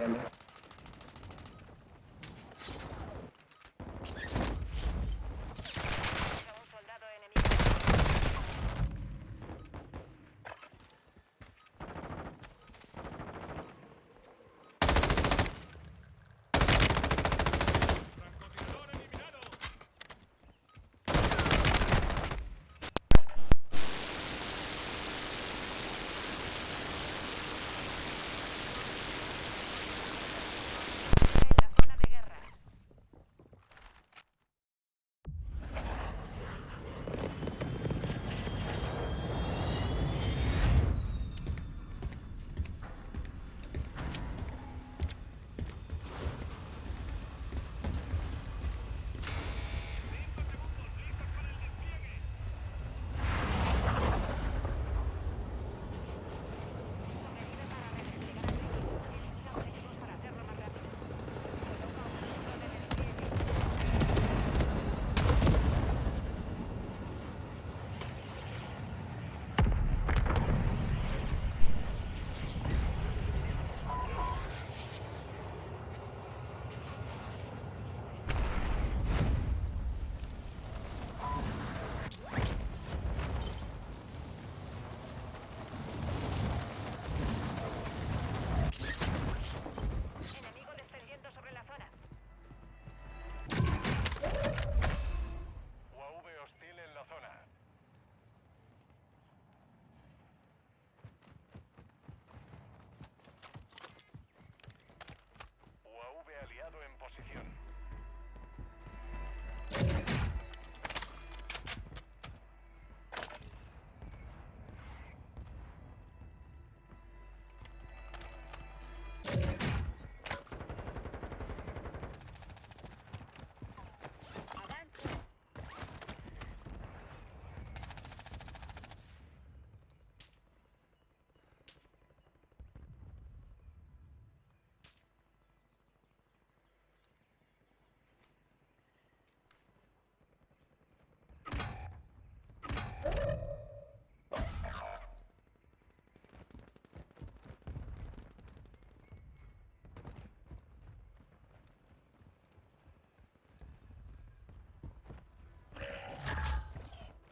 Un soldado enemigo. ¡Francotirador eliminado! En la zona de guerra. Sobrevive para redesplegar a tu equipo. Elimina objetivos para hacerlo más rápido. Coloca un filtro de despliegue. Enemigo descendiendo sobre la zona. UAV hostil en la zona. UAV aliado en posición.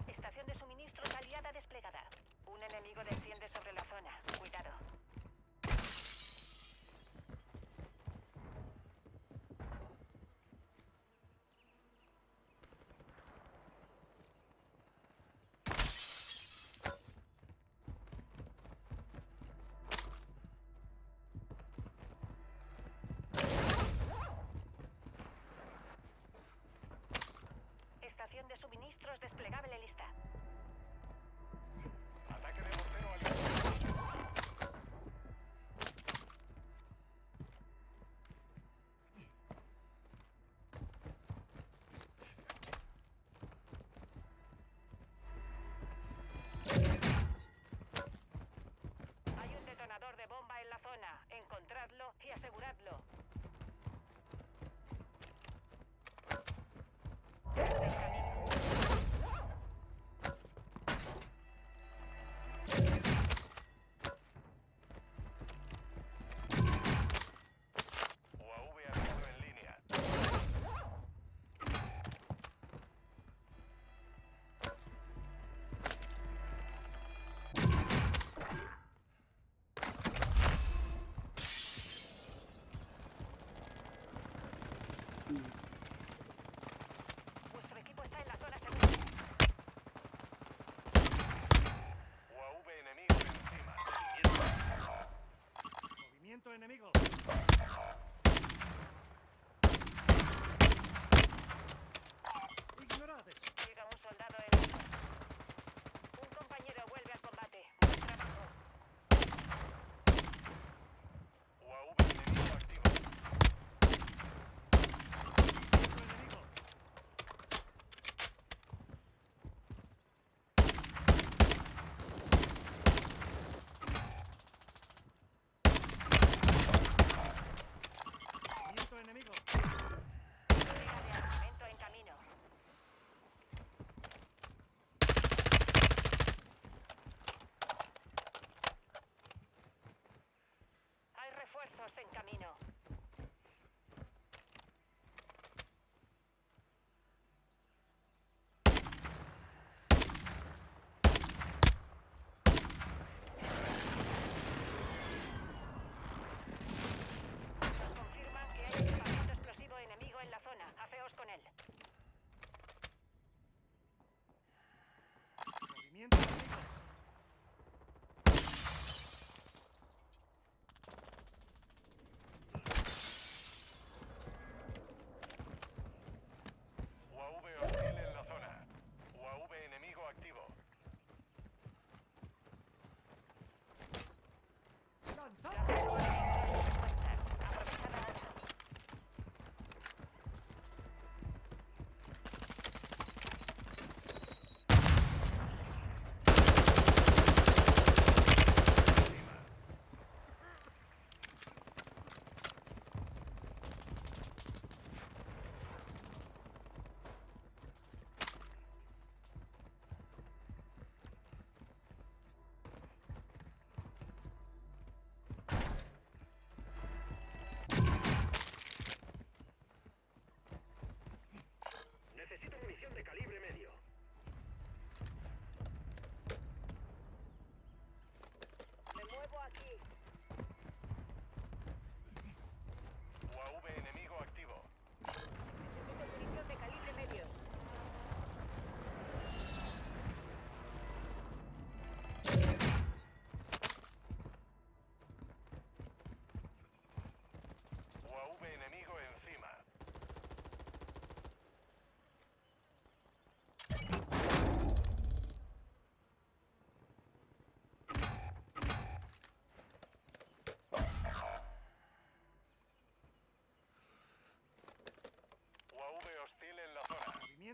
Estación de suministros aliada desplegada. Un enemigo desciende sobre la zona. Cuidado. Estación de suministros desplegable lista. Ataque de mortero aliado. Hay un detonador de bomba en la zona. Encontradlo y aseguradlo.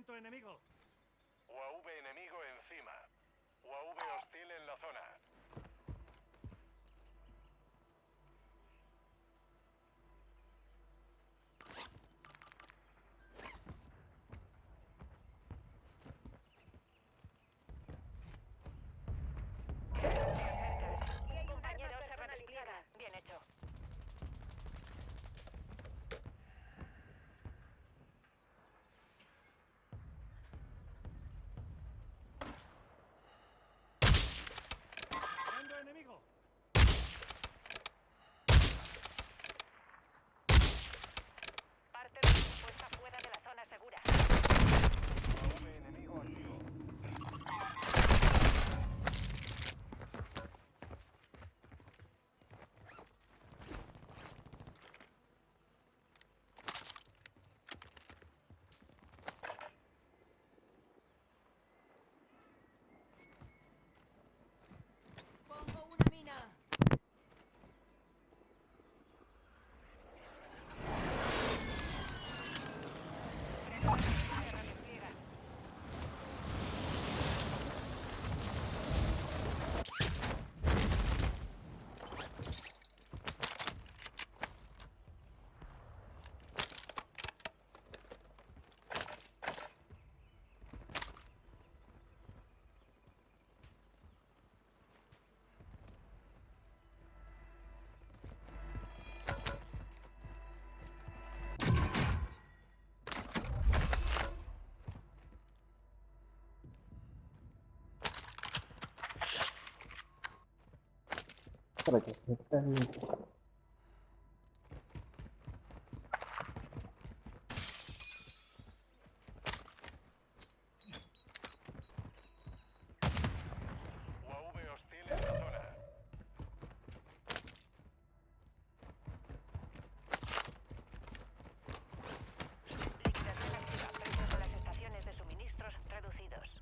Movimiento enemigo. UAV enemigo encima. UAV hostil en la zona. Compañero, se redespliega. Bien hecho. ¡Mando enemigo! Parte de la puesta fuera de la zona segura. UAV enemigo activo. Pongo una mina. Se redespliega. UAV hostil en la zona. Liquidación activa. Precios de las estaciones de suministros reducidos.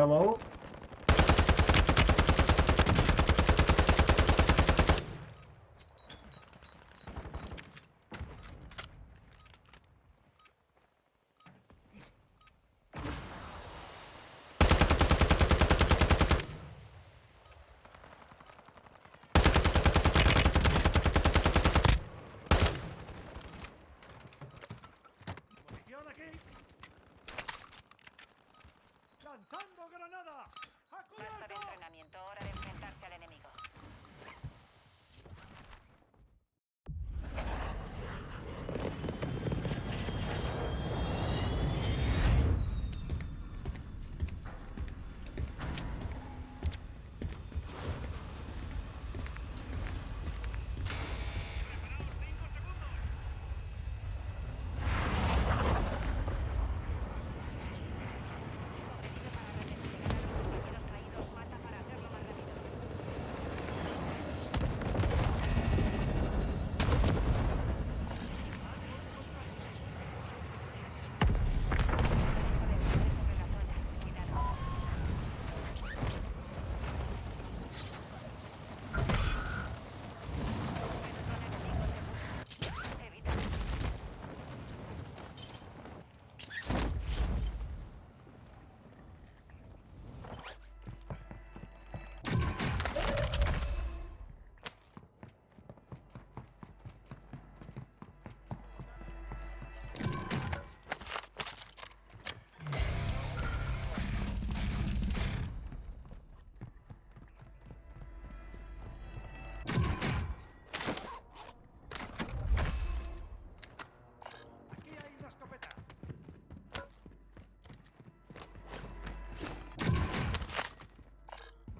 acabó. ¡Munición aquí! ¡Lanzando granada! ¡A Puesto de cubierto! entrenamiento, hora de enfrentarse al enemigo. Compañeros traídos, mata para hacerlo más rápido. Sobre la zona. Cuidado. Evita. Aquí hay una escopeta.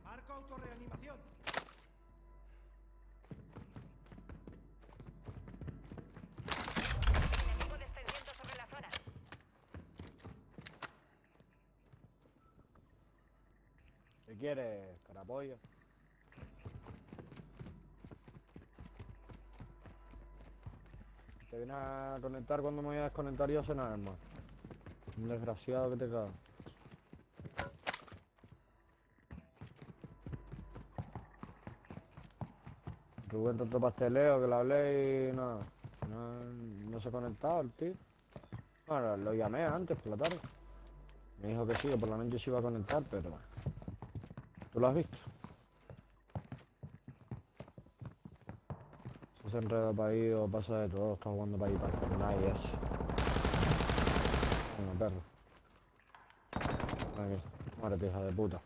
Marco autorreanimación. Enemigo descendiendo sobre la zona. ¿Qué quieres, carapollo? Te vienes a conectar cuando me voy a desconectar yo a cenar, hermano. Un desgraciado que te cago. Rubén tanto pasteleo que le hablé y nada. No se ha conectado el tío. Bueno, lo llamé antes por la tarde. Me dijo que sí, que por la noche se iba a conectar, pero... ¿Tú lo has visto? Se enreda para ahí o pasa de todo, está jugando para ahí para el Fortnite y eso. Venga, perro. Aquí, muérete, hija de puta.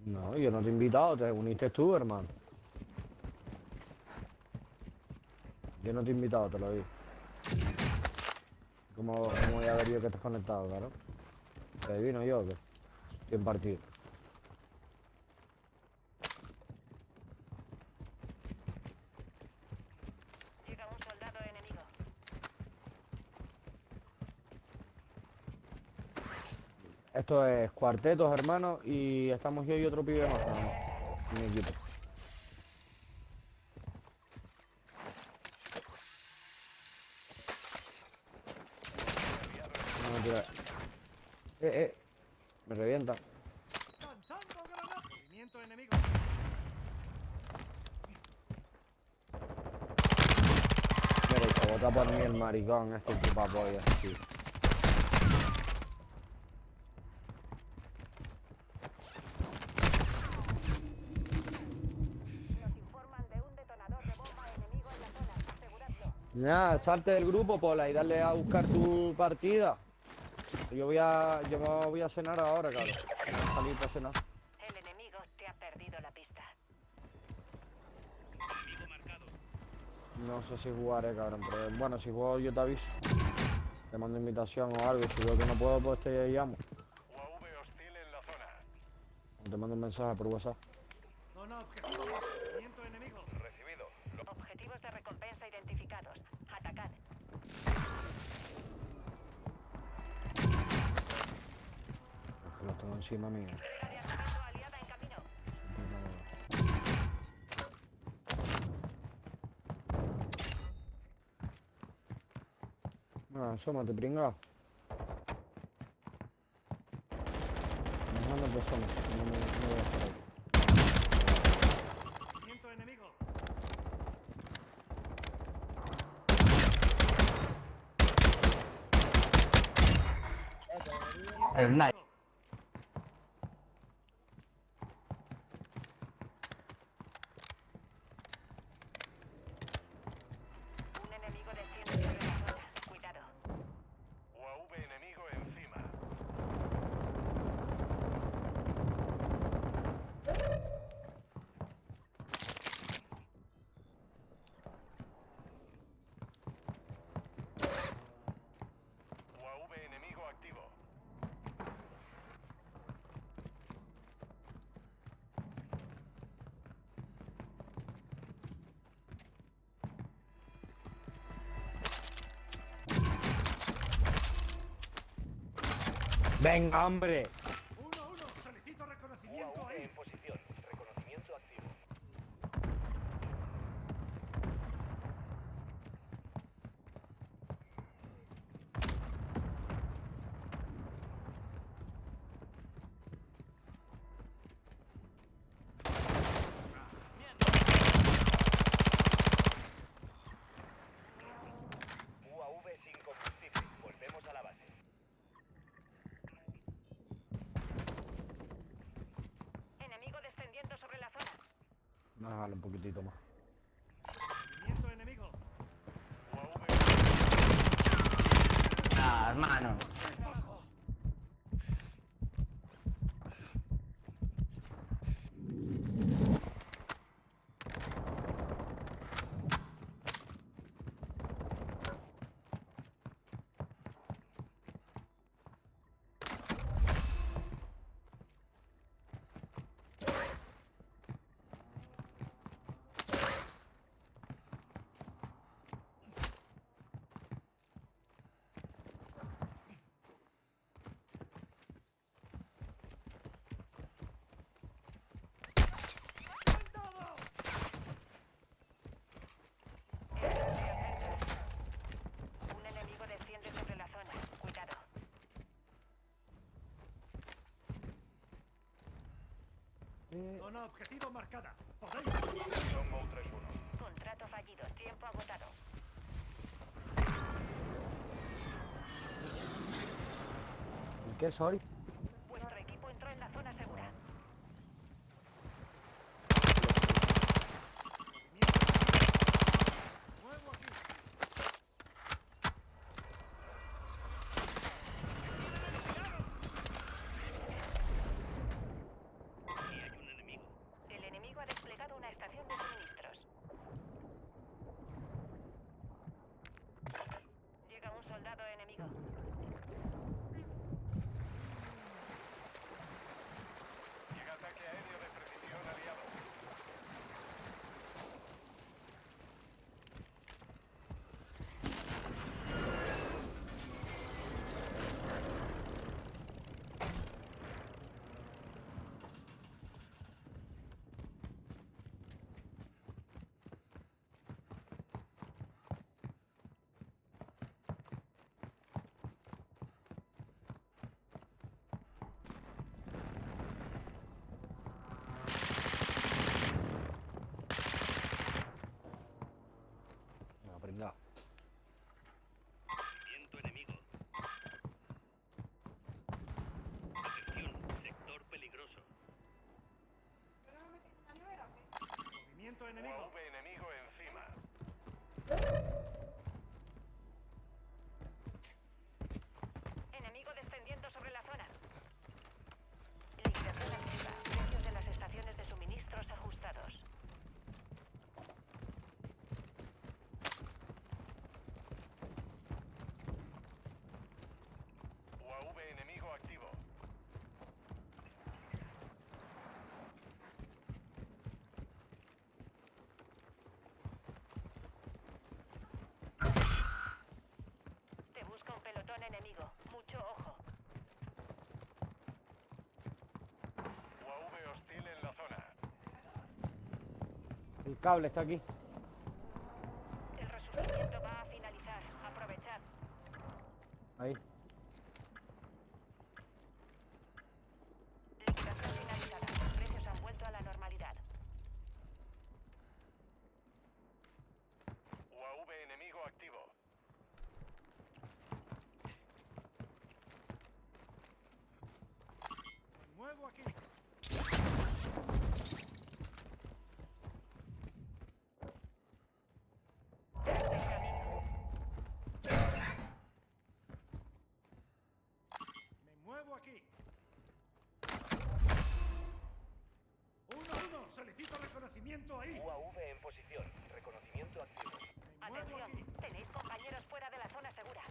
No, yo no te he invitado, te uniste tú, hermano. Yo no te he invitado, te lo digo. ¿Cómo voy a ver yo que estás conectado, claro? ¿Te adivino yo o qué? Estoy en partido. Llega un soldado enemigo. Esto es cuartetos, hermano, y estamos yo y otro pibe más, nada más. En mi equipo. No, mentira. Me revienta. ¡Lanzando granada! Movimiento enemigo. Mira, y se bota por mí el maricón, este chupapollas, tío. Nos informan de un detonador de bomba enemigo en la zona. Aseguradlo. Ya, salte del grupo, Pola, y dale a buscar tu partida. Yo me voy a cenar ahora, claro. Voy a salir para cenar. El enemigo te ha perdido la pista. No sé si jugaré, cabrón, pero bueno, si juego yo te aviso. Te mando invitación o algo, si veo que no puedo, pues te llamo. UAV hostil en la zona. O te mando un mensaje por WhatsApp. Zona objetivo. Movimiento enemigo. Recibido. Objetivos de recompensa identificados. Atacad. Es que los tengo encima mío. Carga de armamento aliada en camino. asómate, pringao. No te asomes, no voy a estar ahí. Movimiento enemigo. El Night. Enemigo. Un enemigo desciende sobre la zona. Cuidado. UAV enemigo encima. UAV enemigo activo. ¡Venga, hombre! 1-1. Solicito reconocimiento UAV ahí. en posición. Reconocimiento activo. UAV sin combustible. Volvemos a la base. Enemigo descendiendo sobre la zona. Bájale un poquitito más. Movimiento enemigo. UAV Ah, hermano. Poco. ¡Soldado! Un enemigo desciende sobre la zona. Cuidado. Zona objetivo marcada. Podéis. Longbow 3-1. Contrato fallido. Tiempo agotado. ¿Y qué soy? Vuestro equipo entró en la zona segura. Nuevo aquí. El enemigo ha desplegado una estación de suministros. Llega un soldado enemigo. Llega ataque aéreo de precisión aliado. Venga, pringao. Movimiento enemigo. Atención, sector peligroso. Movimiento enemigo. UAV enemigo encima. Enemigo descendiendo sobre la zona. Limitación activa. Precios de las estaciones de suministros ajustados. UAV enemigo activo. Te busca un pelotón enemigo. Mucho ojo. UAV hostil en la zona. El cable está aquí. El resurgimiento va a finalizar. Aprovechad. muevo aquí. 1-1. Solicito reconocimiento ahí. UAV en posición. Reconocimiento activo. Me muevo Atención, aquí. tenéis compañeros fuera de la zona segura.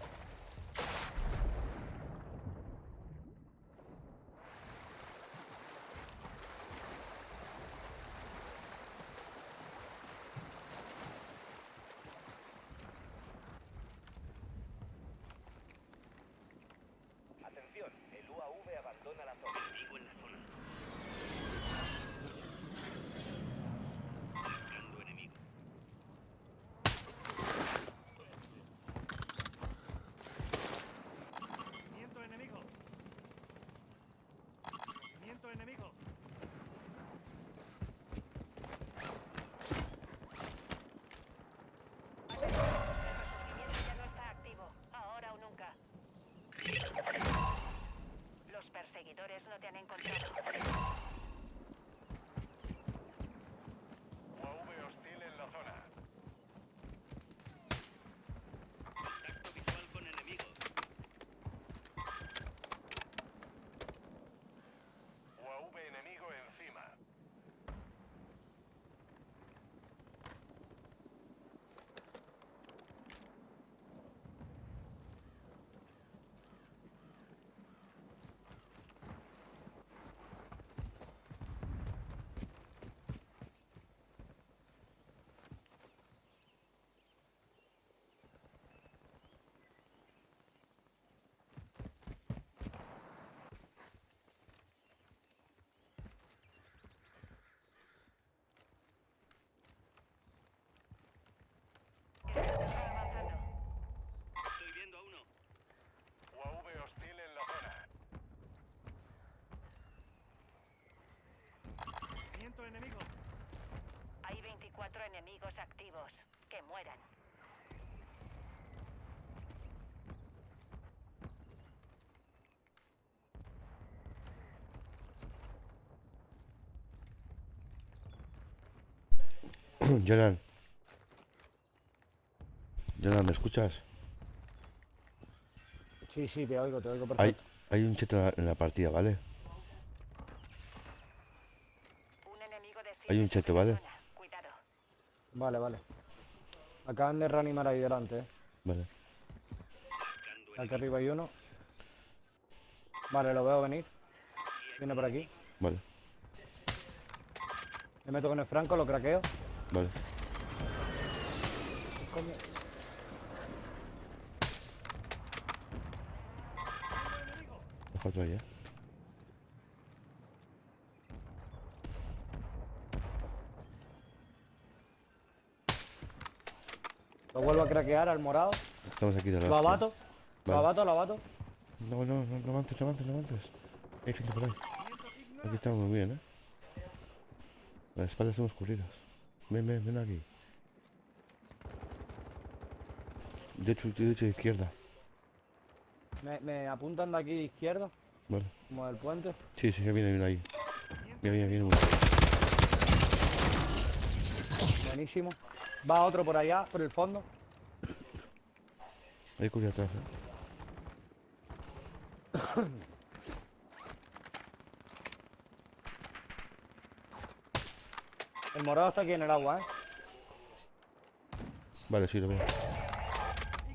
Atención, el UAV abandona la zona. Enemigo en la zona. Marcando enemigo. Movimiento enemigo. Movimiento enemigo. Atención, el resurgimiento ya no está activo. Ahora o nunca. Los perseguidores no te han encontrado. UAV hostil en la zona. Contacto visual con enemigo. UAV enemigo encima. Está avanzando. Estoy viendo a uno. UAV hostil en la zona. Movimiento enemigo. Hay 24 enemigos activos. Que mueran. Jonan. Jonan, ¿me escuchas? Sí, sí, te oigo Hay, perfecto. hay un cheto en la partida, ¿vale? Un enemigo de Hay un cheto, ¿vale? Cuidado. Vale, vale. Acaban de reanimar ahí delante, Vale. Marcando Aquí arriba hay uno. Vale, lo veo venir. Viene por aquí. Vale. Me meto con el franco, lo craqueo. Vale. Coño. Enemigo. Deja otro ahí, ¿eh? Lo vuelvo a craquear al morado. Estamos aquí de la Lo hostia. abato. Lo Vale. abato, lo abato. No, no, no, no avances, no avances, no avances. Hay gente por ahí. Movimiento ignorado. Aquí estamos muy bien, ¿eh? Las espaldas estamos cubridas. Ven, ven, ven aquí. De hecho, izquierda. Me apuntan de aquí de izquierda, Vale. como del puente. Sí, sí, viene ahí. Movimiento Viene. Buenísimo. Va otro por allá, por el fondo. Ahí cubrí atrás, ¿eh? El morado está aquí en el agua, Vale, sí, lo veo.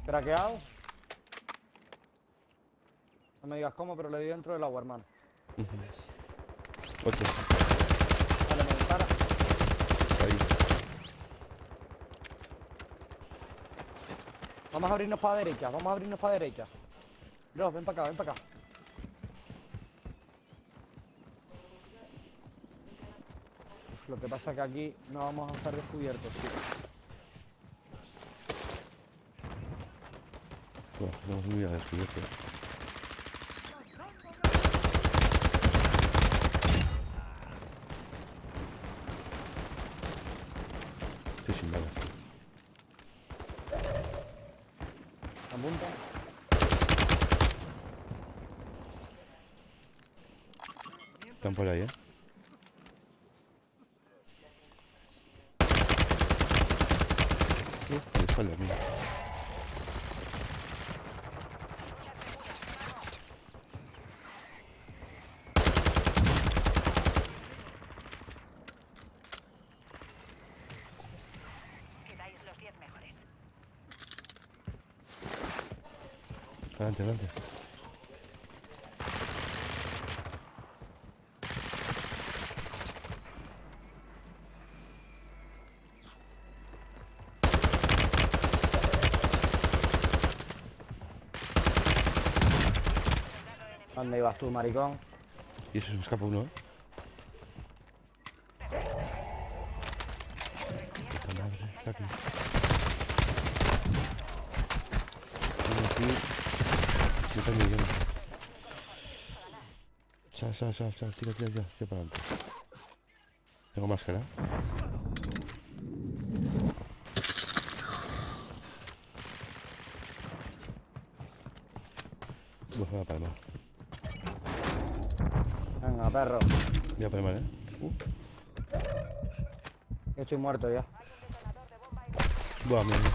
Craqueado. No me digas cómo, pero le di dentro del agua, hermano. Otro. Vale, me dispara. Ahí. Vamos a abrirnos para derecha, vamos a abrirnos para derecha. Bro, ven para acá, ven para acá. Uf, lo que pasa es que aquí no vamos a estar descubiertos, tío. Bueno, estamos muy a descubierto. Estoy sin balas. Apunta. Están por ahí, ¿eh? De espalda, mira. Delante, delante. ¿Dónde ibas tú, maricón? Y eso se me escapa uno, ¿eh? Puta madre, está aquí. Tengo aquí. Yo también, yo no. Sal, tira para adelante. Tengo máscara. Voy a palmar. Venga, perro. Voy a palmar, ¿eh? Yo estoy muerto ya. Buah, mierda.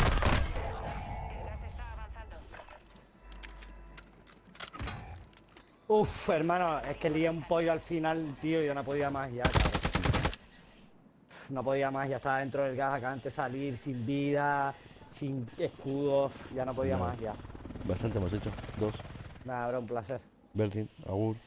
Uf, hermano, es que lié un pollo al final, tío, y yo no podía más ya, cabrón. No podía más, ya estaba dentro del gas, acá de salir, sin vida, sin escudos, ya no podía Nada. más ya. Bastante hemos hecho. 2. Nada, bro, un placer. Bertin, Agur.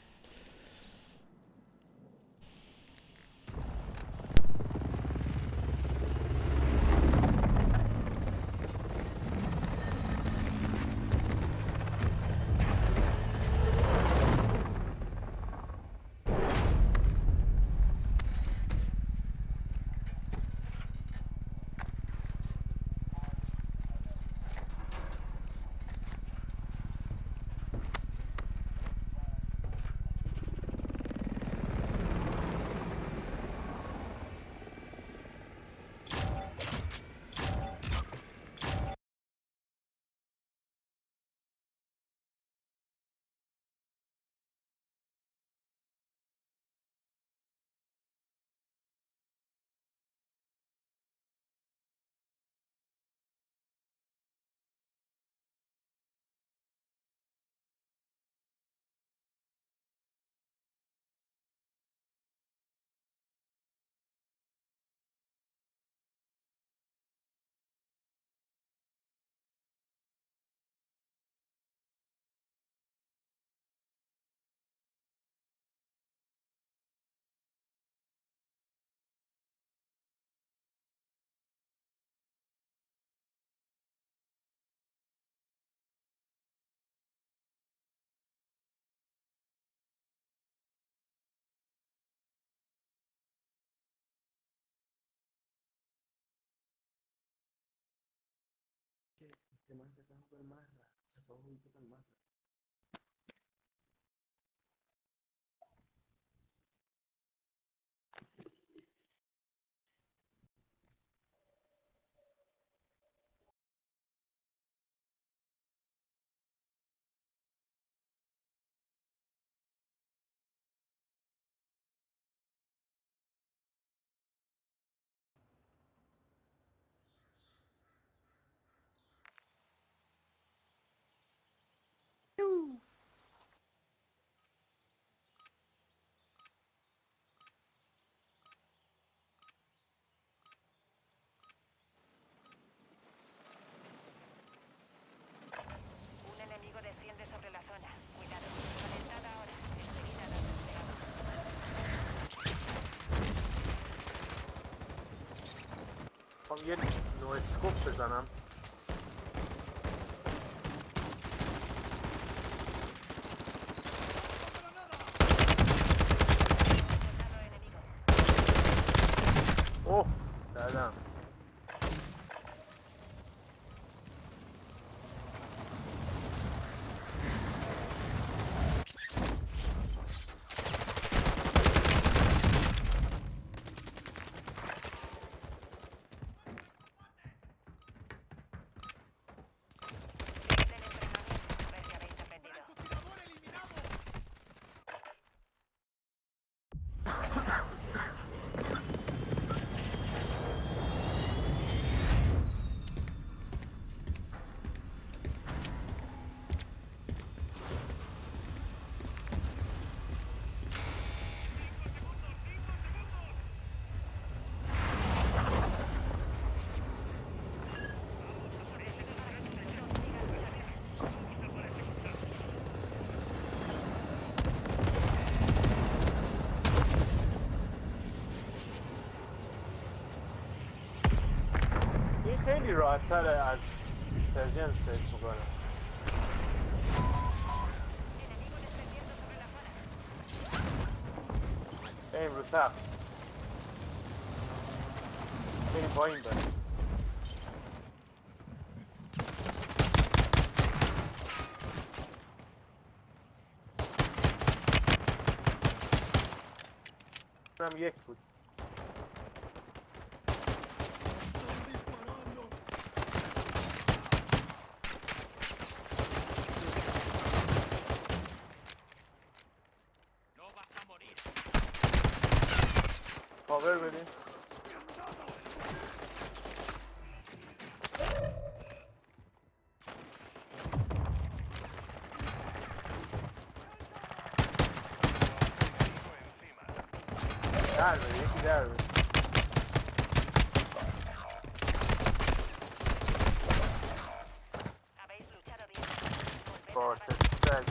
Un enemigo desciende sobre la zona. Cuidado. Conectada ahora. Enseguida lo desplegado. Komm, gehen. Nur ist Skup بزنم. Soldado enemigo. Oh, Alter. خیلی راحت‌تره از پرژن سرچ میکنه. Enemigo descendiendo sobre la zona. بریم رو تخت. بریم پایین بریم. هم یک بود. No vas a morir. کاور بدیم. در بده یکی در بده. Habéis luchado bien. Volved a باشه avanzar. سگ.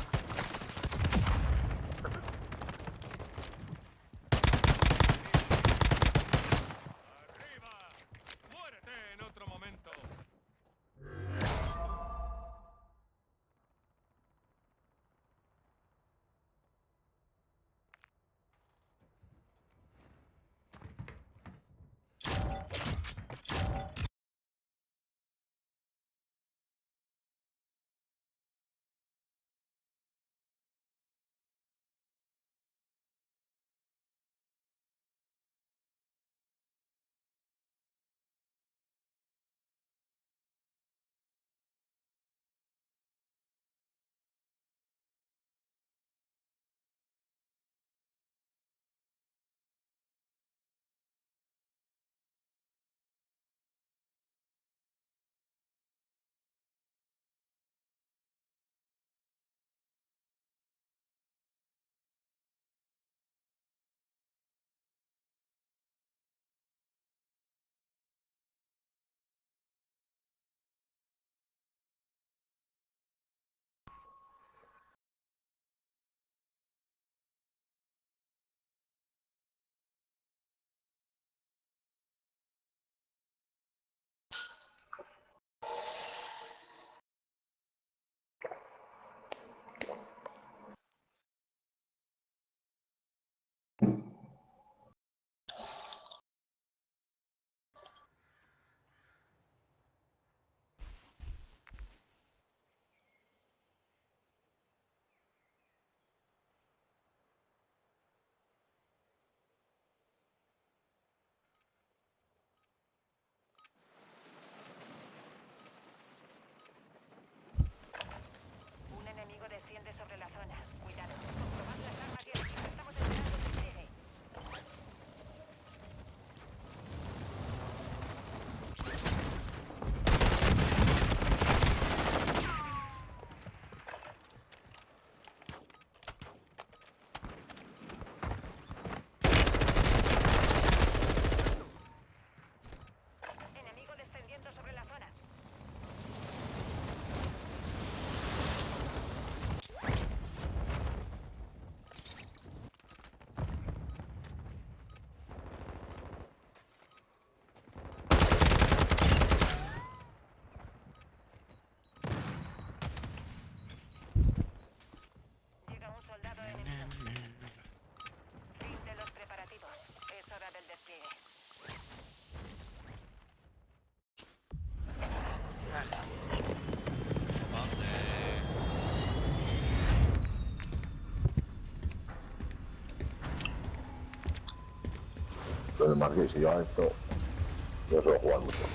¡Arriba! ¡Muérete en otro momento! Un enemigo desciende sobre la zona. Cuidado. Comprobad las armas y el equipo. Estamos esperando que llegue. Enemigo descendiendo sobre la zona. Llega un soldado enemigo. Fin de los preparativos. Es hora del despliegue. Lo de Marqués, si yo a esto, yo suelo jugar mucho.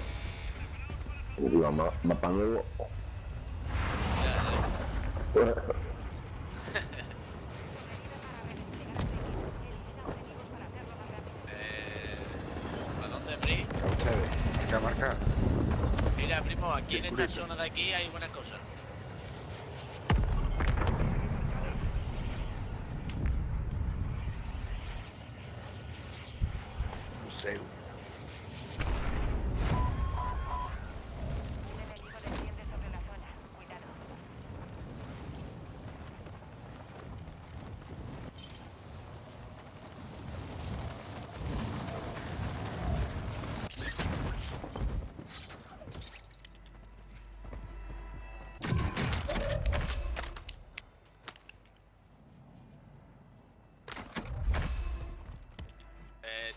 Encima, mapa nuevo. ¿A dónde, Pri? A ustedes, marca, marca. Mira, primo, aquí en esta zona de aquí hay buenas cosas. Un cel. Un enemigo desciende sobre la zona. Cuidado.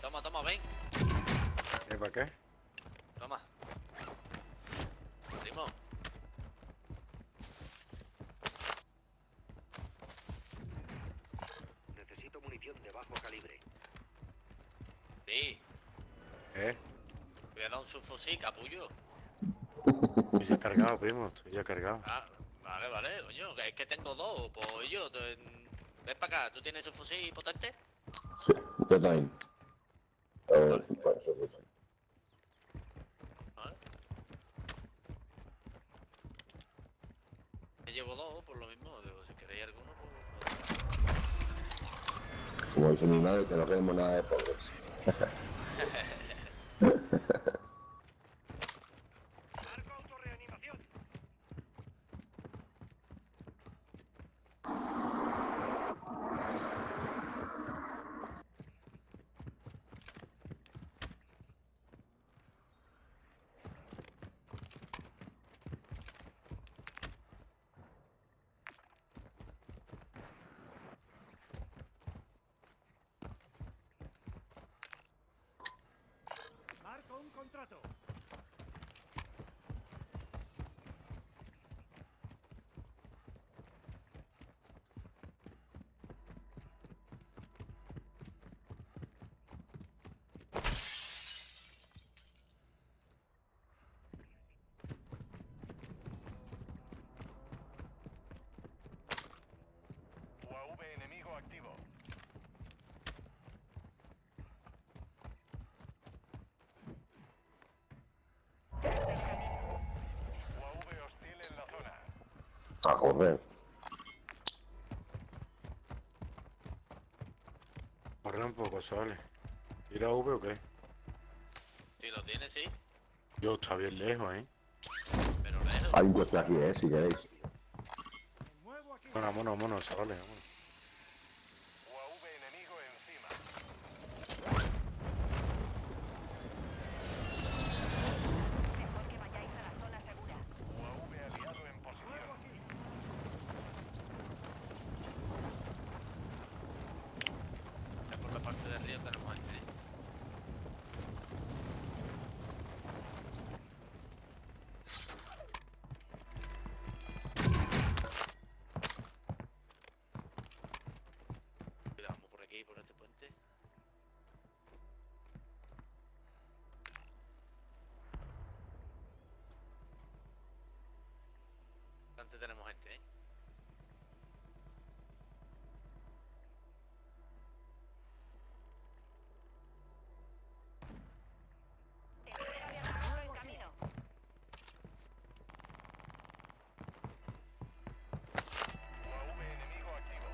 Toma, toma, ven. ¿Para qué? Toma. Primo. Necesito munición de bajo calibre. Sí. Voy a dar un subfusil, capullo. Estoy ya cargado, primo, estoy ya cargado. Ah, vale, vale, coño. Es que tengo dos. Pues yo, ven para acá. ¿Tú tienes subfusil potente? Sí, yo también. Bueno, eso es eso. Vale. Yo llevo dos, por lo mismo. Digo, si queréis alguno, pues... Como dice mi madre, que no queremos nada de pobres. Marco autorreanimación. Marco un contrato. UAV enemigo activo. UAV hostil en la zona. A correr. Corre un poco, ¿sale? ¿Ir a V o qué? Si lo tienes, sí. Yo, está bien lejos, ¿eh? Pero lejos. Hay un coche aquí, si queréis. Me muevo aquí. Bueno, vámonos, chavales, vámonos. UAV enemigo encima. Mejor que vayáis a la zona segura. UAV aliado en posición. Ya por la parte de arriba tenemos gente. Cuidado, vamos por aquí, por este puente. Antes tenemos gente, ¿eh? Espera de atraso en camino. UAV enemigo activo.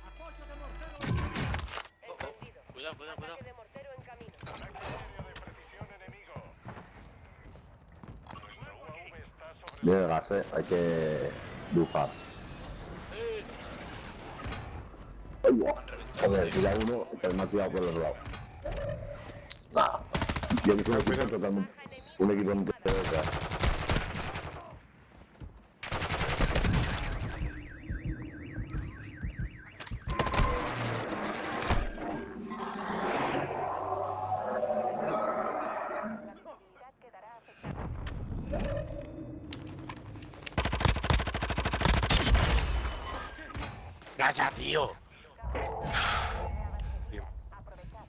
Apoyo de mortero en camino. Entendido. Cuidado, cuidado, cuidado. Ataque de mortero en camino. Ataque aéreo de precisión enemigo. Nuestro UAV está sobre Viene el gas, hay que bufar. Joder, tira uno, pero me ha tirado por los lados. Nah. Yo he visto un equipo totalmente. Un equipo entero detrás. La visibilidad quedará afectada. ¡Calla, tío! Aprovechad.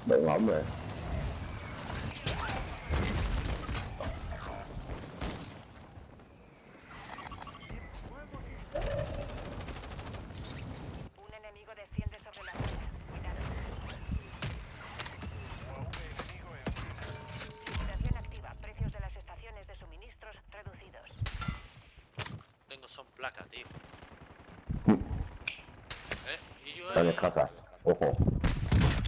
Venga, hombre. Nuevo aquí. Un enemigo desciende sobre la zona. Cuidado. UAV enemigo encima. Liquidación activa. Precios de las estaciones de suministros reducidos. Tengo son placas, tío. Y yo, Están escasas. Ojo.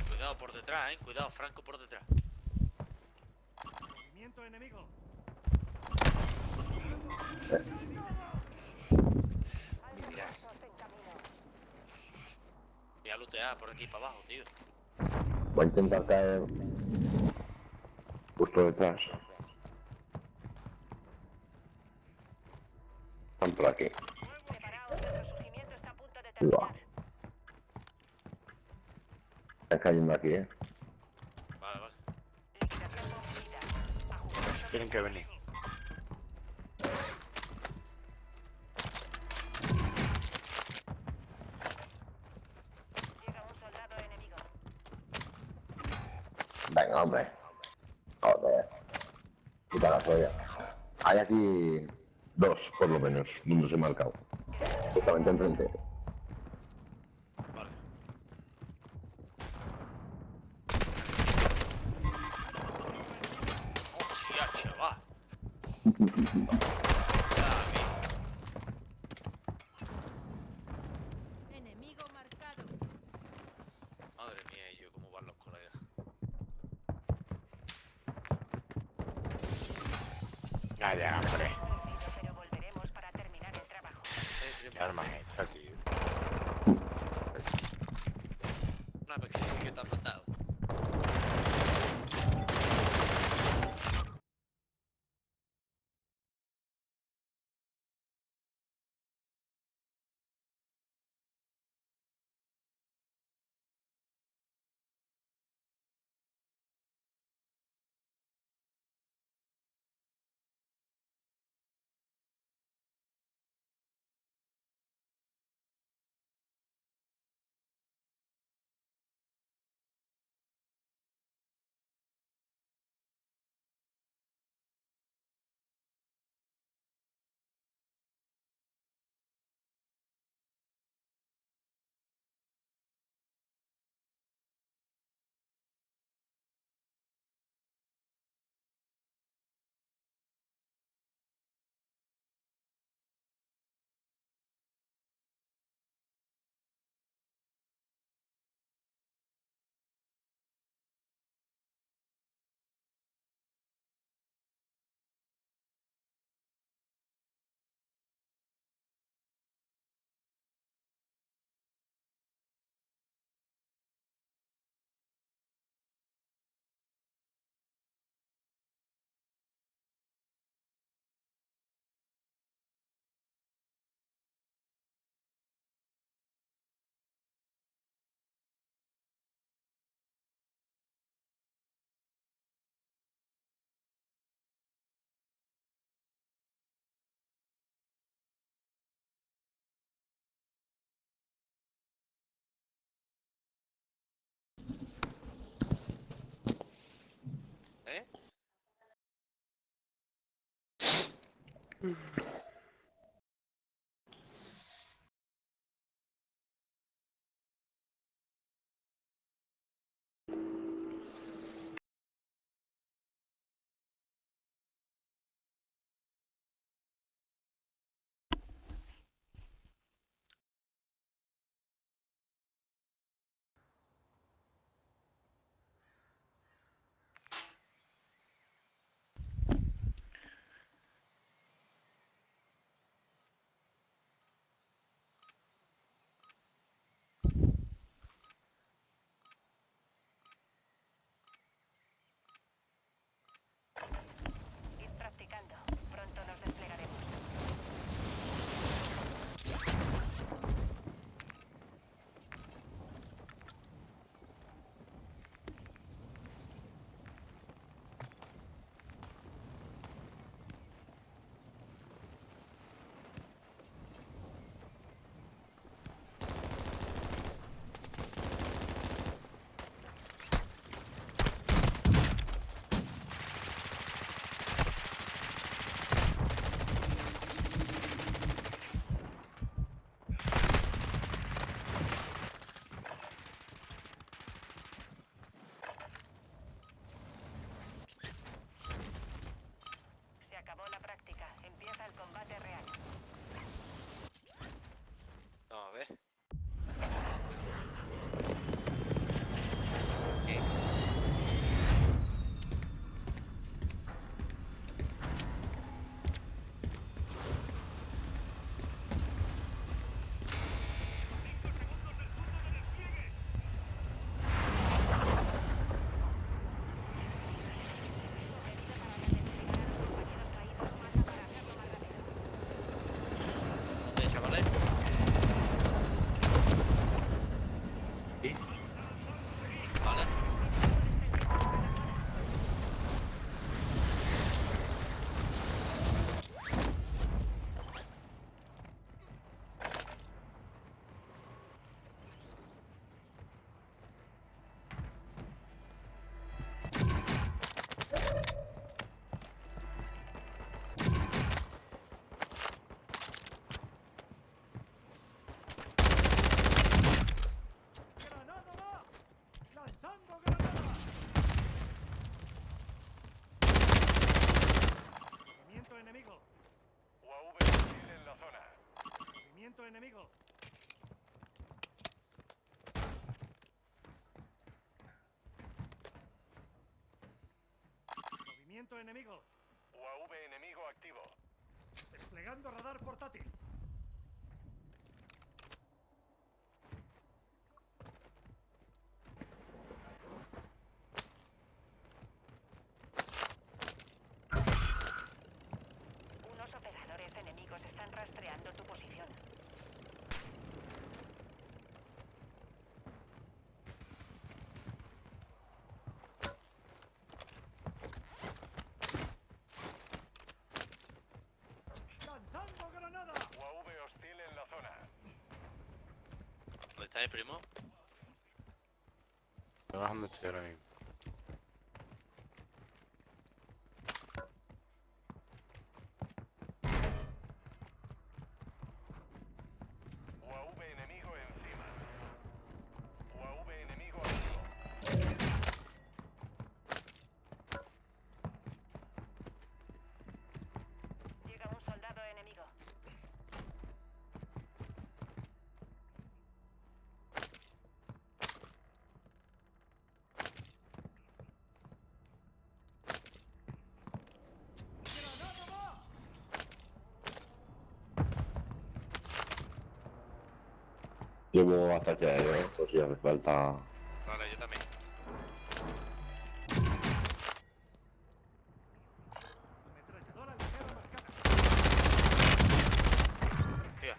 Cuidado por detrás, cuidado, Franco por detrás. Movimiento enemigo. Voy a lootear por aquí para abajo, tío. Voy a intentar caer justo detrás. Están por aquí. Preparaos, el resurgimiento está a punto de Ahí va. terminar. Están cayendo aquí, Vale, vale. Liquidación concluida. Ajustando. Tienen que venir. Llega un soldado enemigo. Venga, hombre. Joder. Puta la soya. Hay aquí dos, por lo menos, donde os he marcado. Justamente enfrente. Vale. Hostia, chaval. Enemigo marcado. Madre mía, y yo, cómo van los colegas. Ya, hombre. Pero volveremos para terminar el trabajo. ¿Qué arma es esa, tío? Una vez que te has matado. ¿Eh? enemigo. UAV enemigo activo. Desplegando radar portátil. Unos operadores enemigos están rastreando tu posición. ¡Lanzando granada! UAV hostil en la zona. ¿Dónde está mi primo? Me bajan de estoy ahora mismo. UAV enemigo encima. UAV enemigo activo. Llega un soldado enemigo. ¡Granada va! Llevo ataque aéreo, pues si hace falta. Vale, yo también. Ametralladora ligera marcada. Tía.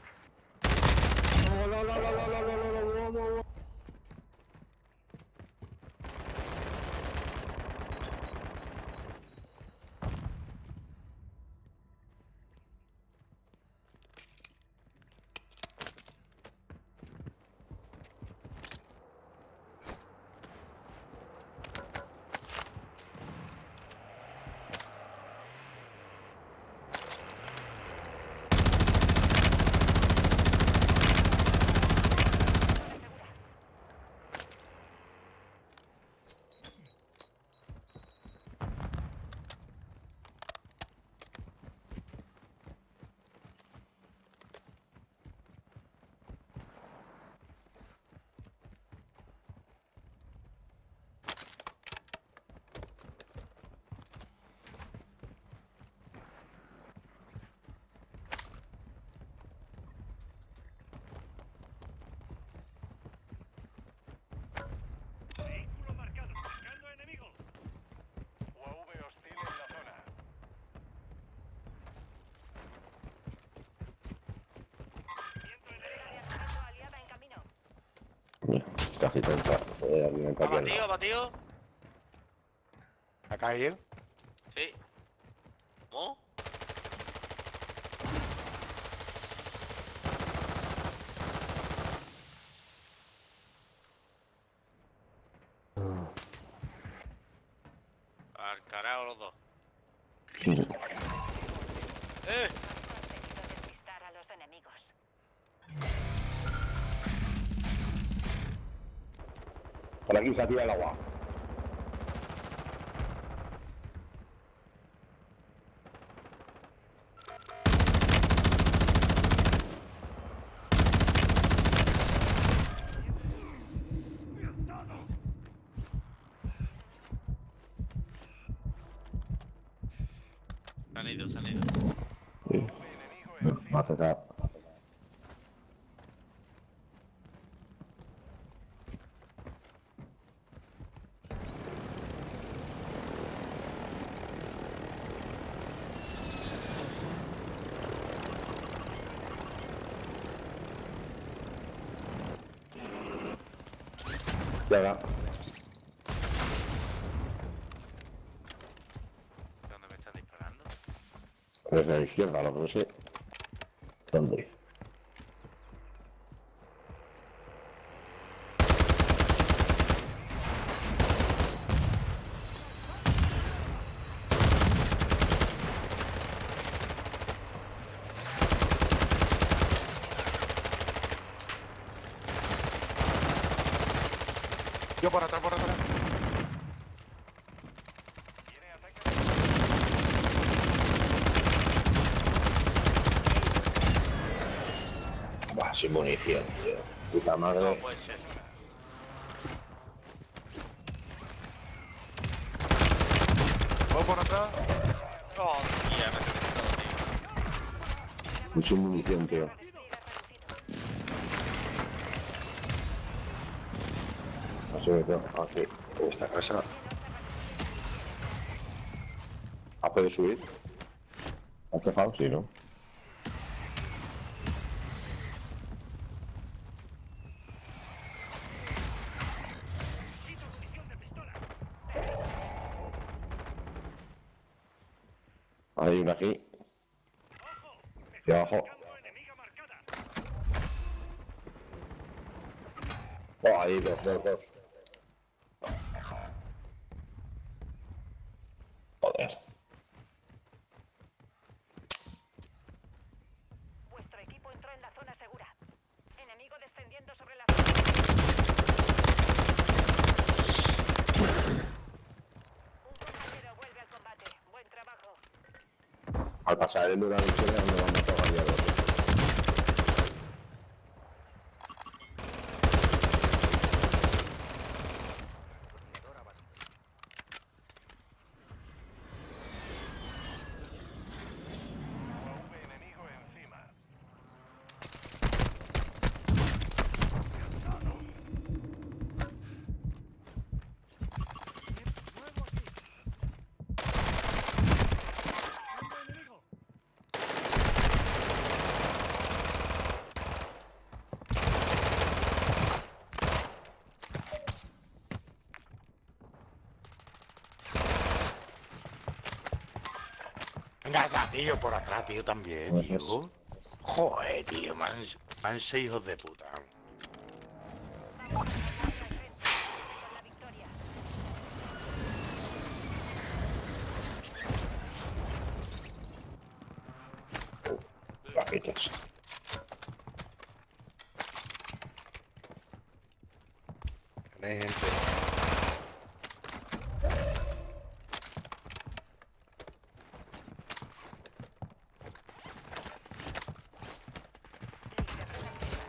Vehículo marcado. Marcando enemigo. UAV hostil en la zona. Viento enemigo. Aliado, aliada en camino. Mira, cajita en casa. Alguien está aquí al ¿Abatido, lado. abatido? ¿Ha caído? Sí. ¿Cómo? Al carajo los dos. Hemos conseguido despistar a los enemigos. Por aquí se ha tirado el agua. ¡Me han dado! Se han ido, se han ido. Sí. Enemigo encima. Me ha acercado. Ya va. ¿Dónde me están disparando? Desde la izquierda, lo que no sé. ¿Dónde? Yo por atrás, por atrás. Tiene ataque. Buah, sin munición, tío. Puta No madre. puede ser. ¿Dos por atrás? Hostia, me he todo, tío. Mucha munición, tío. Sobre todo aquí, en esta casa. ¿Ha podido subir? ¿Has dejado? Sí, ¿no? Hay una aquí. Y abajo. Oh, ahí, dos. Joder. Vuestro equipo entró en la zona segura. Enemigo descendiendo sobre la zona. Un compañero vuelve al combate. Buen trabajo. Al pasar el muro a la izquierda no vamos a tocar ya dos. UAV enemigo encima. Nuevo aquí. Buscando enemigo. Venga ya, tío, por atrás, tío, también, Gracias. tío. Joder, tío, man seis hijos de puta. Vamos a ganar al frente con la victoria. Paquetes. Tenéis gente.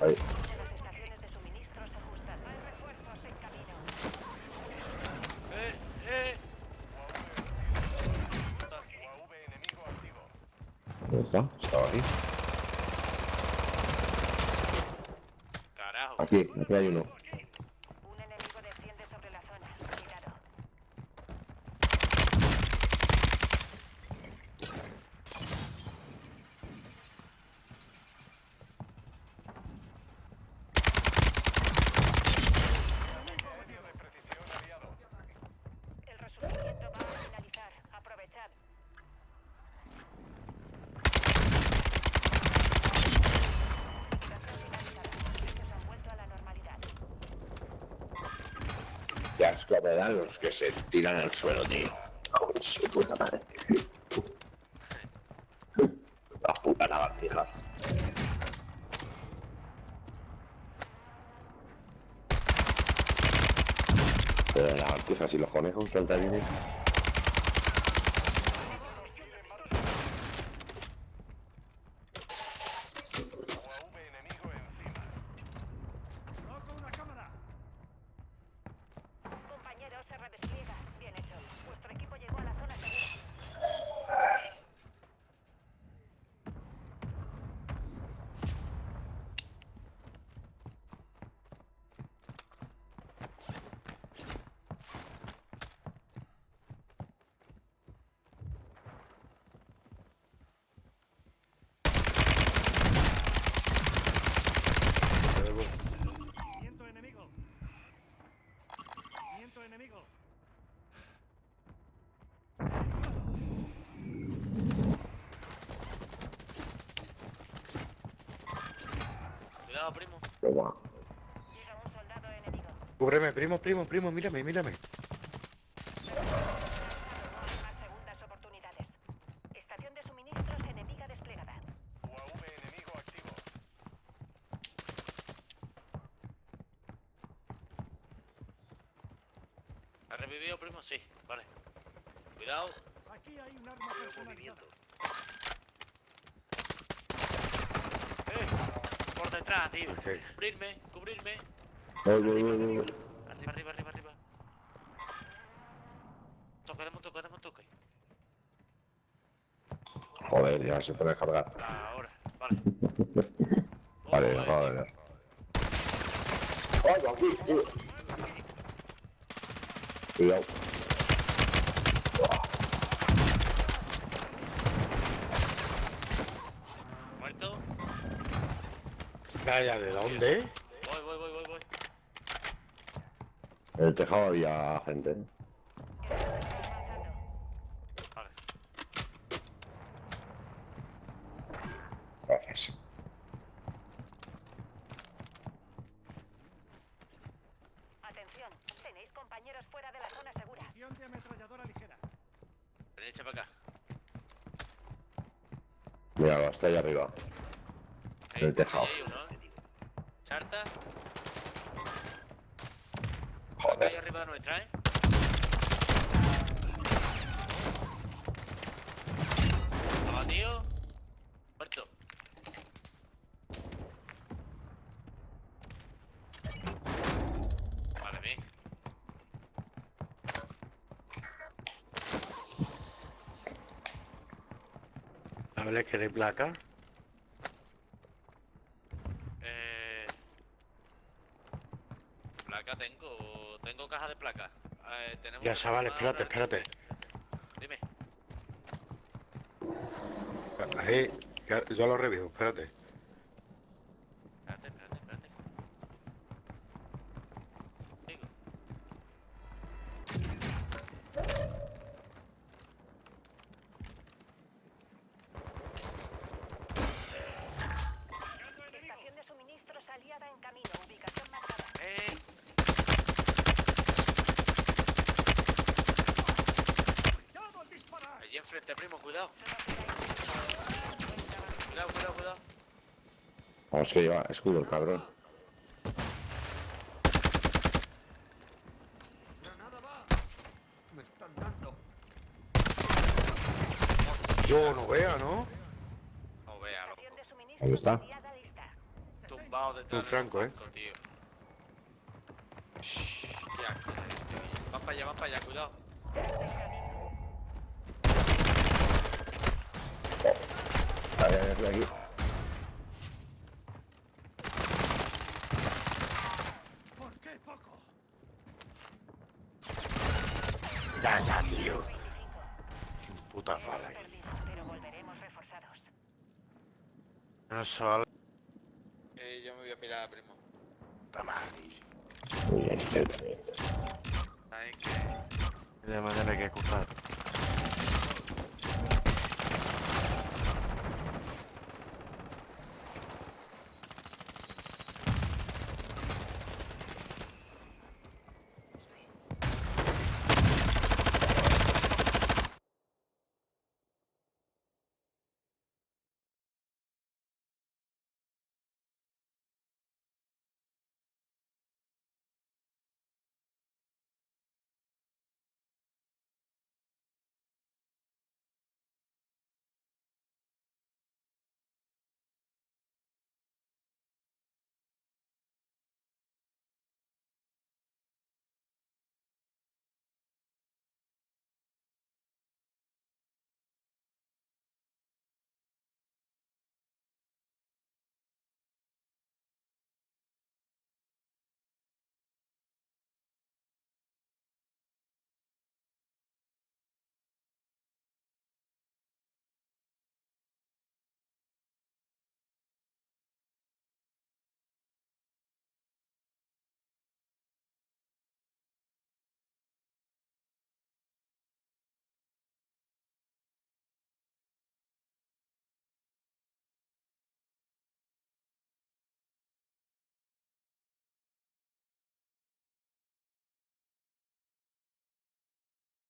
Ahí. De las estaciones de suministro se ajustan. Hay refuerzos en camino. UAV enemigo activo. ¿Dónde está? Estaba ahí. Carajo. Aquí hay uno. Un enemigo desciende sobre la zona. Cuidado. De precisión aliado. El resurgimiento va a finalizar. Aprovechad. Situación finalizada. Servicios han vuelto a la normalidad. Qué asco me dan los que se tiran al suelo, tío. Joder, su puta madre. Las putas lagartijas. Pero las lagartijas y los conejos saltarines. UAV enemigo encima. Coloco una cámara. Compañero, se redespliega. Bien hecho. Vuestro equipo llegó a la zona segura. Viento enemigo. Viento enemigo. Cuidado, primo. Toma. Llega un soldado enemigo. Cúbreme, primo, mírame. No hay más segundas oportunidades. Estación de suministros enemiga desplegada. UAV enemigo activo. ¿Ha revivido, primo? Sí, vale. Cuidado. Aquí hay un arma personalizada. Por detrás, tío. Ok. Cubrirme. Voy. Arriba. Toque, dame un toque. Joder, ya se puede cargar. Ahora, vale. Vale, Ojo, acaba de ver. ¡Ay, aquí, tío! Cuidado. Muerto. Vaya, ¿de dónde? Voy. En el tejado había gente. Vale. Gracias. Atención, tenéis compañeros fuera de la zona segura. Munición de ametralladora ligera. Venid para acá. Míralo, está ahí arriba. En el tejado. Ahí hay uno, ¿eh? Charta. Ahí Joder. arriba de nuestra, ¿eh? Abatido. Muerto. Vale, bien. ¿Sabes que de placa? Placa tengo caja de placa. Tenemos Ya, que chaval, tomar espérate, ahora- espérate. Dime. Ahí, yo lo reviso, espérate. Espérate. Digo. Estación de suministros aliada en camino. Ubicación marcada. ¡Cuidado al disparar! Allí enfrente, primo, cuidado. Cuidado. Vamos que lleva escudo el cabrón. ¡Granada va! ¡Me están dando! Yo no vea, ¿no? No vea, loco. Estación de suministros Ahí está. aliada lista. Tumbado detrás Un franco, del banco, tío. Qué asco, tío. Van para allá, cuidado. Ahí, aquí. ¿Por qué poco? Ya, tío. Puta fala. Perdidos, pero volveremos reforzados. No solo. Yo me voy a pirar, primo. Muy bien, bien. Hay que... De manera que cruzar.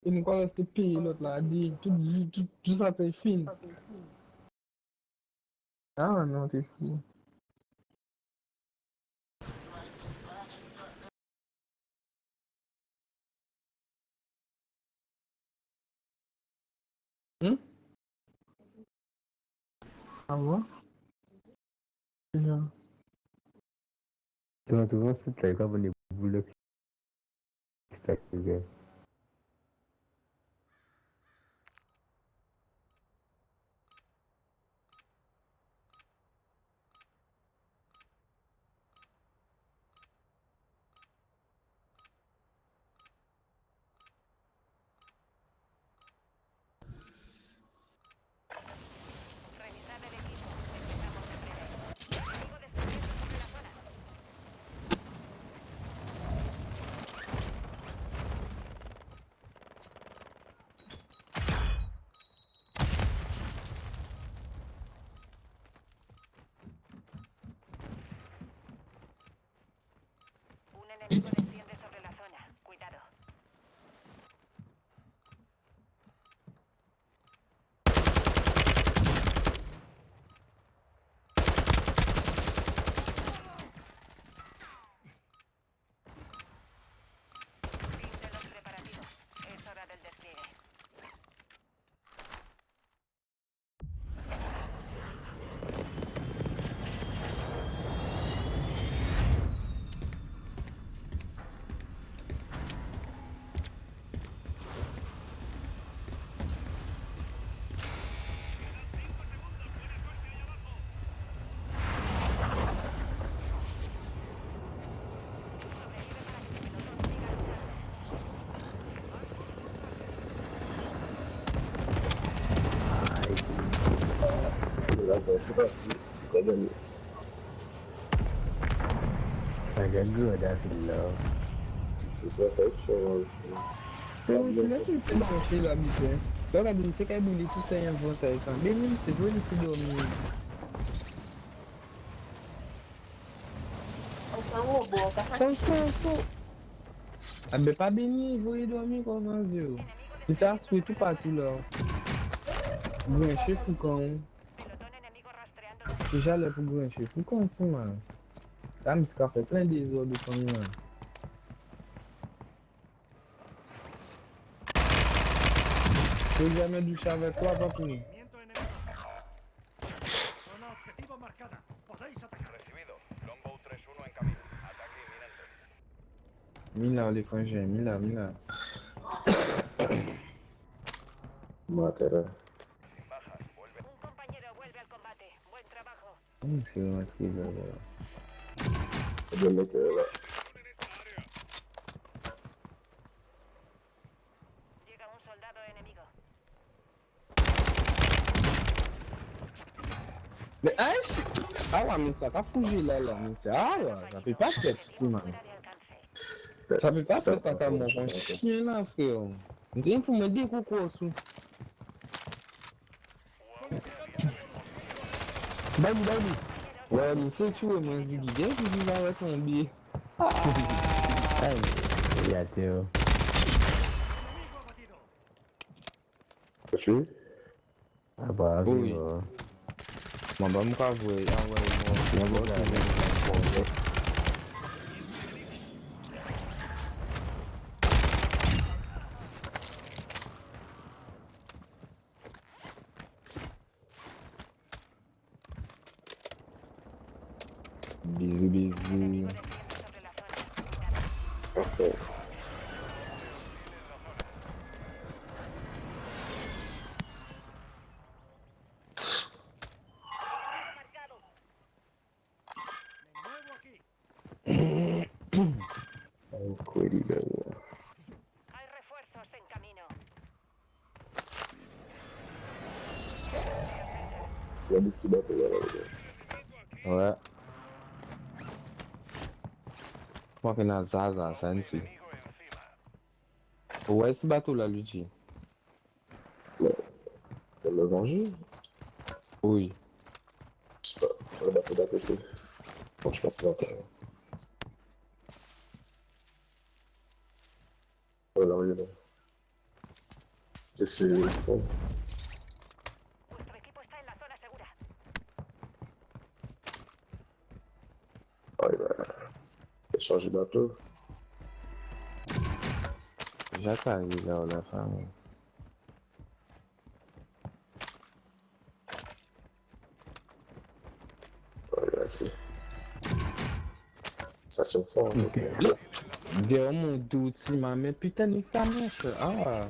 Ele cola este pilot lá de tudo lá tem fim. Ah, não tem fim. Alô? Já. Tu não se traiga bani bullet stack juga. enemigo desciende sobre la zona. Cuidado. Fin de los preparativos. Es hora del despliegue. Agak gue dah film. C'est ça, ça change. Então, tu não tem que brancher lá, bicho. Joga bem, você quer bonito sem a vontade. Então, bem mesmo, você foi nesse domínio. Só. Ah, ben pas béni, vous y dormir comme un vieux. C'est ça, souhait tout partout là. Grancher Foucan. Pelotón enemigo rastreando. Déjà là pour grancher Foucan, tout mal. Ça me fait plein des ordres comme là. Faut jamais doucher avec toi, papa. Movimiento enemigo. Zona objetivo marcada. Podéis atacar. Recibido. Longbow 3-1 en camino. Ataque inminente. Mila, les frangins, Mila. Matera. Bajas. Vuelve. Un compañero vuelve al combate. Buen trabajo. C'est vrai qu'il est Je le mec là. Llega un soldado enemigo. Mais ah ouais, mais ça va fouger là, mais c'est ça peut pas être si man. Fuera de alcance. Ça peut pas être pas comme un chien là, frère. Il faut me dire quoi sous. Bali. Ouais, mais c'est tu mon zigidé qui va retomber. Il y a Théo. Enemigo abatido. Tu? Ah bah, Oui. oui. Mon bah me voir. Ah ouais, moi. Bisous. Enemigo desciende sobre la zona. Cuidado. Ok. Marcado. Me muevo aquí. Hay refuerzos en camino. Il y a des petits bateaux là, Ouais. Comment qu'on a Zaza, ça ici. Enemigo encima. Ouais, ce bateau là, Luigi. Le venger? Oui. Je sais pas. Le bateau d'à côté. Bon, je pense que c'est là. Oh là, regarde. C'est bon. Vuestro equipo está en la zona segura. Ah, il va changer de bateau. J'attends là, la femme. Ah, il va essayer. Ça se fort. Derrière mon doute, mais putain, nique ta mèche. Ah.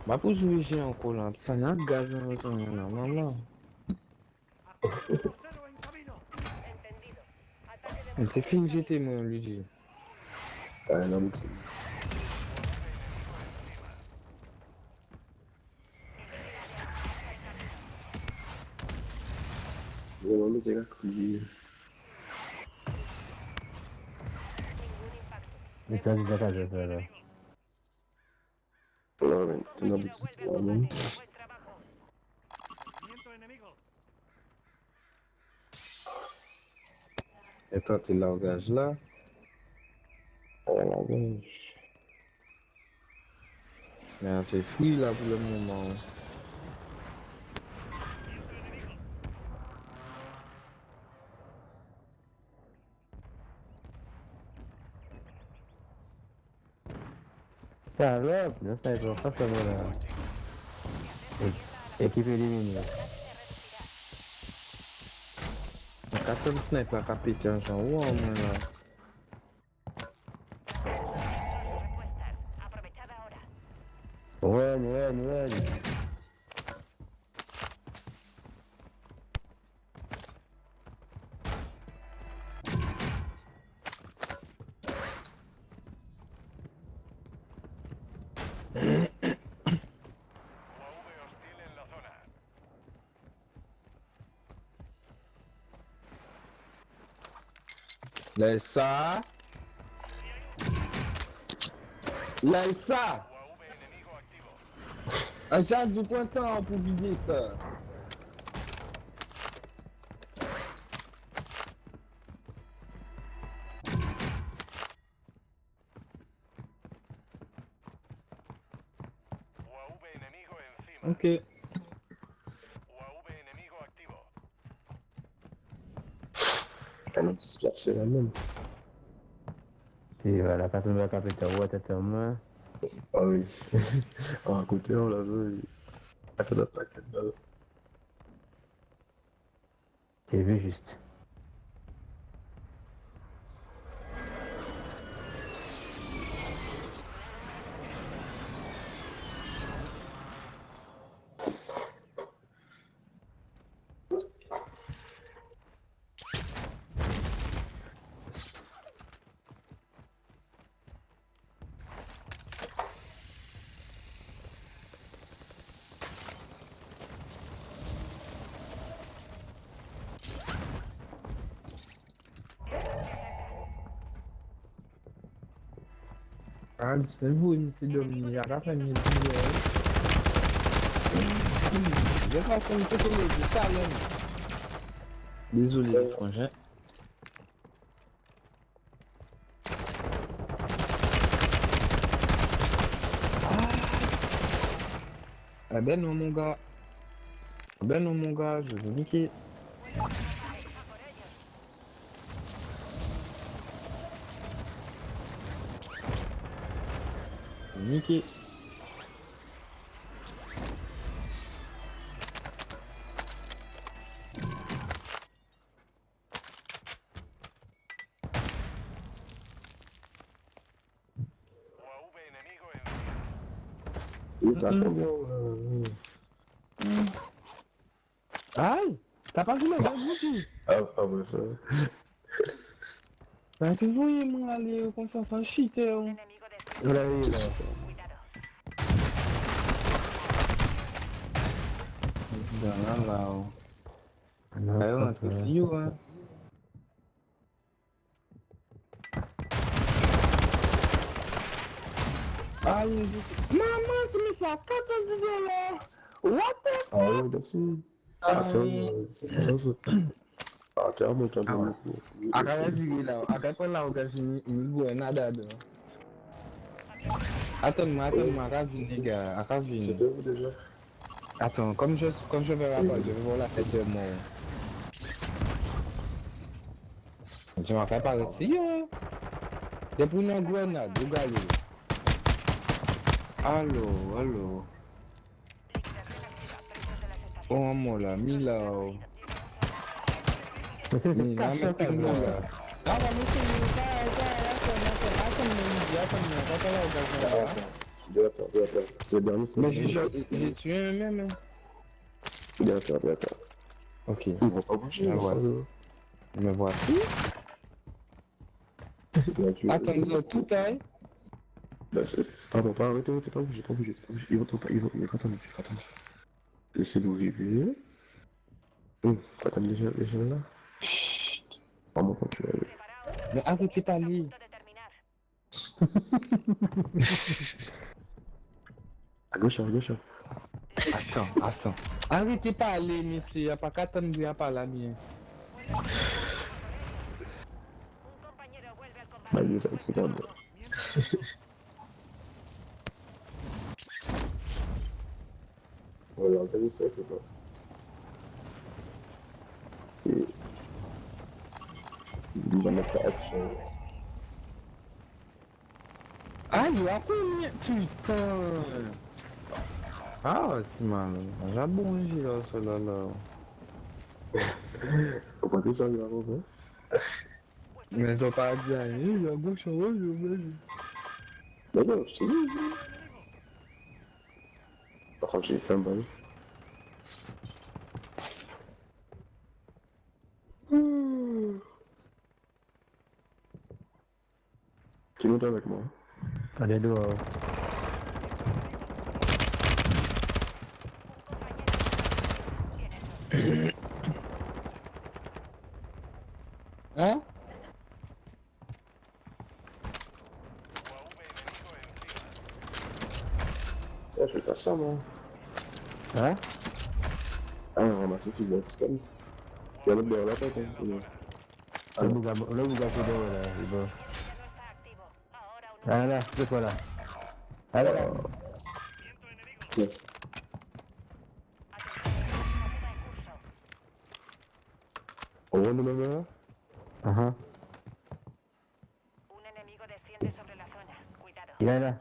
Bah pour jouer, j'ai encore là. Ça n'a gaz en retour, maman. Mortero en camino. Entendido. Ataque de Mais c'est fini, j'étais moi, Luigi. Ah, non, mais c'est... Vraiment, mais c'est là que ningún impacto. Il s'agit de la cage, ça là. non, mais t'es dans des Compañero petites vuelve al histoires, combate. Buen trabajo. Movimiento enemigo. Et toi, t'es là au gage là. la gauche. Mais c'est free là pour le moment. Ça va, le sniper, ça c'est voilà. Équipe éliminée. 14 sniper qui a pété en champ. Wow, man là. Aprovechad ahora. Ouais. UAV hostil en la zona. Laisse-ça. Laisse-ça. UAV enemigo activo. Un chat du pointant pour vider ça. UAV enemigo encima. Ok. UAV enemigo activo. Ah non, c'est la même. Et voilà, quand on va capter ouais, t'es en main. Ah oui. Ah, à côté, on l'a vu. Attends, la plaquette là. J'ai vu juste. Ah, c'est vous, monsieur Dominique. À la fin, il dit, je vais pas faire une petite de ça, là. Désolé, les frangins. Ah ben non, mon gars. Ben non, mon gars, je vais niquer. Niqué. UAV enemigo encima. Oui, d'accord. Aïe! T'as pas vu ma balle du tout? Ah, pas vrai ça. Bah, tu voyais moi aller comme ça sans cheater. Hein. Enemigo de Vous l'avez vu là. cuidado. Là, là. Non, Ouais, on pas a fait ça. si yo, hein. Aïe, maman, c'est ça, 14 $. What the Ah ouais, merci. Attends, c'est ça, ça. Ah, t'es un mot, t'as ouais. dit. Acaba de ir lá, acaba lá o gazinho e nada. Attends-moi, acaba de ligar, acaba de C'était où déjà? Attends, comme je vais là-bas, je vais voir la tête de mon. Tu m'as fait parler ici, hein? C'est pour une grenade, vous gars. Allô. Oh, moi là, Mila. Monsieur, c'est Mila, caché, mais Mila. Ah, bah, monsieur, Le dernier, c'est. mais j'ai tué un même. D'accord. Ok, Ils vont pas bouger, me voici. Attends, nous autres, tout taille. Pardon, pas arrêtez, pas bouger. Ils vont attendre. Laissez-nous vivre. Attends, les gens là. Chut. Oh, mon quand tu vas aller. Mais arrêtez pas lui. À gauche. Attends. Arrêtez pas aller, monsieur. Y'a pas qu'à attendre, y'a pas la mienne. Bah, il est avec ses gars. Voilà, t'as vu ça, c'est pas. Et... Il va mettre action. Ah, il a combien? Putain! Ah, tu m'as... J'ai bon là, celui-là. Faut pas que ça lui arrive, hein? Mais ça pas dit rien, il a gauche en haut, Mais non, je te dis. Par contre, j'ai fait un bail. Qui monte avec moi? Allez, dehors. Hein? Ouais, je fais pas ça, moi. Hein? Ah, on ramasse le fusil, c'est comme. Il y a l'autre derrière la tête, hein. Le bouga c'est dehors, là, il va. Ah là, c'est quoi là? Ah là, là. Ouais. On voit nous même là? Ajá. Un enemigo desciende sobre la zona. Cuidado. Mira, là.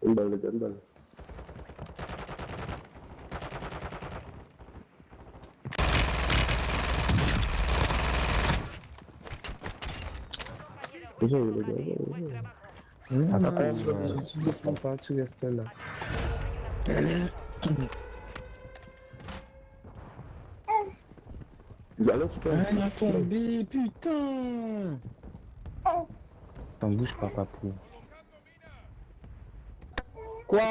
Une balle, les gars, une balle. Désolé, les gars, désolé. Attends, tu descends pas, tu restes là. Ils allaient, c'est quand même. Ah, il a tombé, putain! T'en bouge pas, papou. Quoi?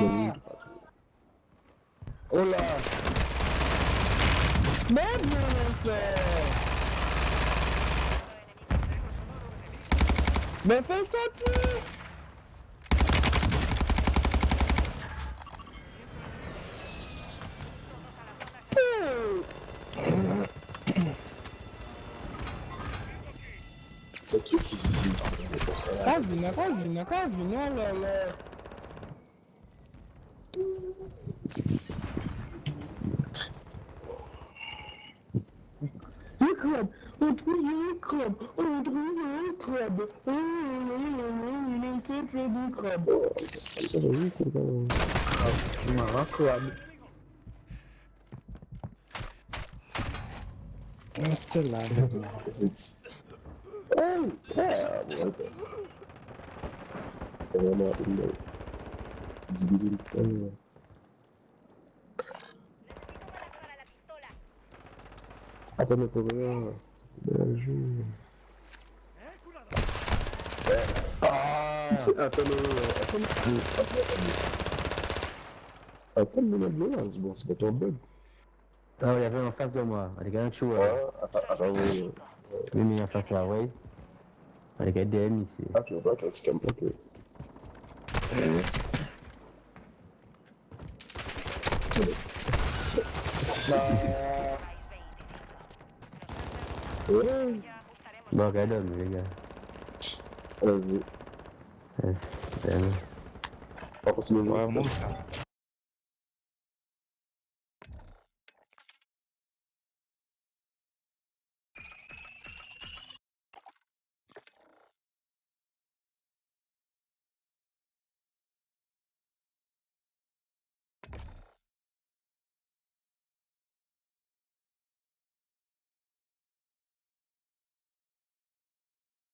Oh là! Mais bien fait! Mais fais sortir! C'est qui ici? Ravina, oh là là! Le crabe! On trouve le crabe! On trouve le crabe! Il a fait du crabe! Ça va vite, les gars. Tu m'as un crabe! Reste là, Oh! Ah, bon, ok. C'est vraiment une visibilité. Attends, mais pour rien. Bien joué. Ah! Attends, mais bon, c'est pas ton bug. Ah, il y avait en face de moi. Il y a quelqu'un qui joue. Attends, oui. Oui, mais en face là, oui. Il y a quelqu'un ici. Ah, tu vois pas, quand tu calmes, ok. Ouais. Bon, regarde, les gars. Vas-y. Ouais, On continue. Ouais, monte.